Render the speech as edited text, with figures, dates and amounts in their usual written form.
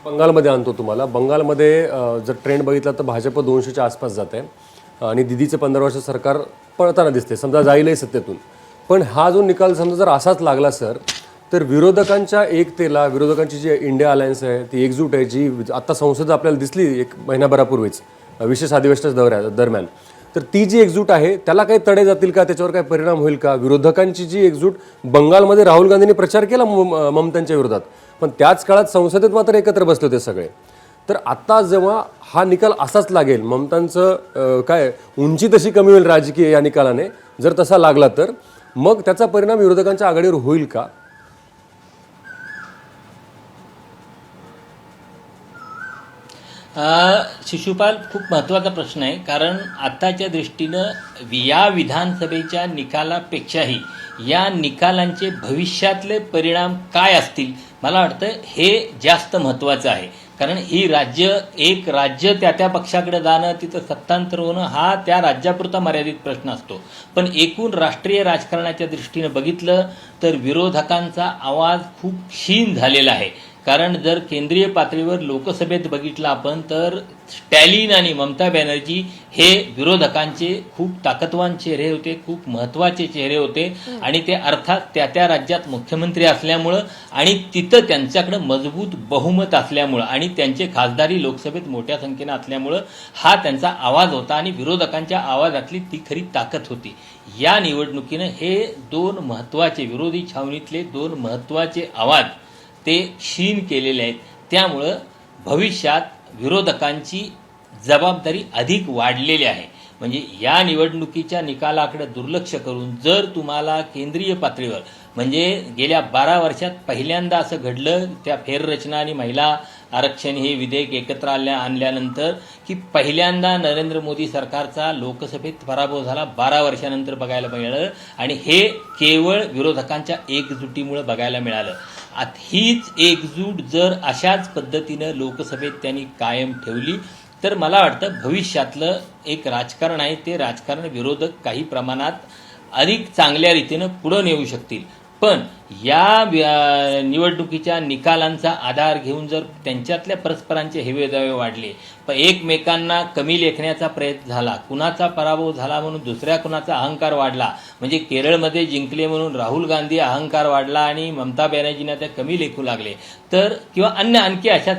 बंगालमध्ये आणतो तुम्हाला. बंगालमध्ये जर ट्रेंड बघितला तर भाजप 200च्या आसपास जात आहे आणि दिदीचं 15 वर्ष सरकार पळताना दिसते, समजा जाईलही सत्तेतून. पण हा जो निकाल समजा जर असाच लागला सर, तर विरोधकांच्या एकतेला, विरोधकांची जी इंडिया अलायन्स आहे, ती एकजूट आहे, जी आता संसद आपल्याला दिसली एक महिनाभरापूर्वीच विशेष अधिवेशनाच्या दरम्यान, तर ती जी एकजूट आहे त्याला काही तडे जातील का, त्याच्यावर काही परिणाम होईल का? विरोधकांची जी एकजूट, बंगालमध्ये राहुल गांधींनी प्रचार केला ममतांच्या विरोधात, पण त्याच काळात संसदेत मात्र एकत्र बसले होते सगळे. तर आता जेव्हा हा निकाल असाच लागेल, ममतांचं काय उंची तशी कमी होईल राजकीय या निकालाने, जर तसा लागला तर मग त्याचा परिणाम विरोधकांच्या आघाडीवर होईल का? शिशुपाल, खूप महत्त्वाचा प्रश्न आहे. कारण आताच्या दृष्टीनं या विधानसभेच्या निकालापेक्षाही या निकालांचे भविष्यातले परिणाम काय असतील, मला वाटतं हे जास्त महत्त्वाचं आहे. कारण ही एक राज्य त्या पक्षाकडे जाणं, तिथं सत्तांतर होणं हा त्या राज्यापुरता मर्यादित प्रश्न असतो. पण एकूण राष्ट्रीय राजकारणाच्या दृष्टीनं बघितलं तर विरोधकांचा आवाज खूप क्षीण झालेला आहे. कारण जर केंद्रीय पातळीवर लोकसभेत बघितलं आपण, तर स्टॅलिन आणि ममता बॅनर्जी हे विरोधकांचे खूप ताकदवान चेहरे होते, खूप महत्त्वाचे चेहरे होते. आणि ते अर्थात त्या राज्यात मुख्यमंत्री असल्यामुळं आणि तिथं त्यांच्याकडं मजबूत बहुमत असल्यामुळं आणि त्यांचे खासदारी लोकसभेत मोठ्या संख्येनं असल्यामुळं हा त्यांचा आवाज होता आणि विरोधकांच्या आवाजातली ती खरी ताकद होती. या निवडणुकीनं हे दोन महत्त्वाचे, विरोधी छावणीतले दोन महत्त्वाचे आवाज ते क्षीण केलेले आहेत. त्यामुळं भविष्यात विरोधकांची जबाबदारी अधिक वाढलेली आहे. म्हणजे या निवडणुकीच्या निकालाकडे दुर्लक्ष करून जर तुम्हाला केंद्रीय पातळीवर, म्हणजे गेल्या 12 वर्षात पहिल्यांदा असं घडलं, त्या फेररचना आणि महिला आरक्षण हे विधेयक एकत्र आणल्यानंतर, की पहिल्यांदा नरेंद्र मोदी सरकारचा लोकसभेत पराभव झाला 12 वर्षानंतर बघायला मिळालं. आणि हे केवळ विरोधकांच्या एकजुटीमुळे बघायला मिळालं. हीच एकजूट जर अशाच पद्धतीनं लोकसभेत त्यांनी कायम ठेवली तर मला वाटतं भविष्यातलं एक राजकारण आहे, ते राजकारण विरोधक काही प्रमाणात अधिक चांगल्या रीतीनं पुढं नेऊ शकतील. पण या निवडणुकीच्या निकालांचा आधार घेऊन जर त्यांच्यातल्या परस्परांचे हेवेदावे वाढले, पण एकमेकांना कमी लेखण्याचा प्रयत्न झाला, कुणाचा पराभव झाला म्हणून दुसऱ्या कुणाचा अहंकार वाढला, म्हणजे केरळमध्ये जिंकले म्हणून राहुल गांधी अहंकार वाढला आणि ममता बॅनर्जींना त्या कमी लेखू लागले, तर किंवा आणखी अशा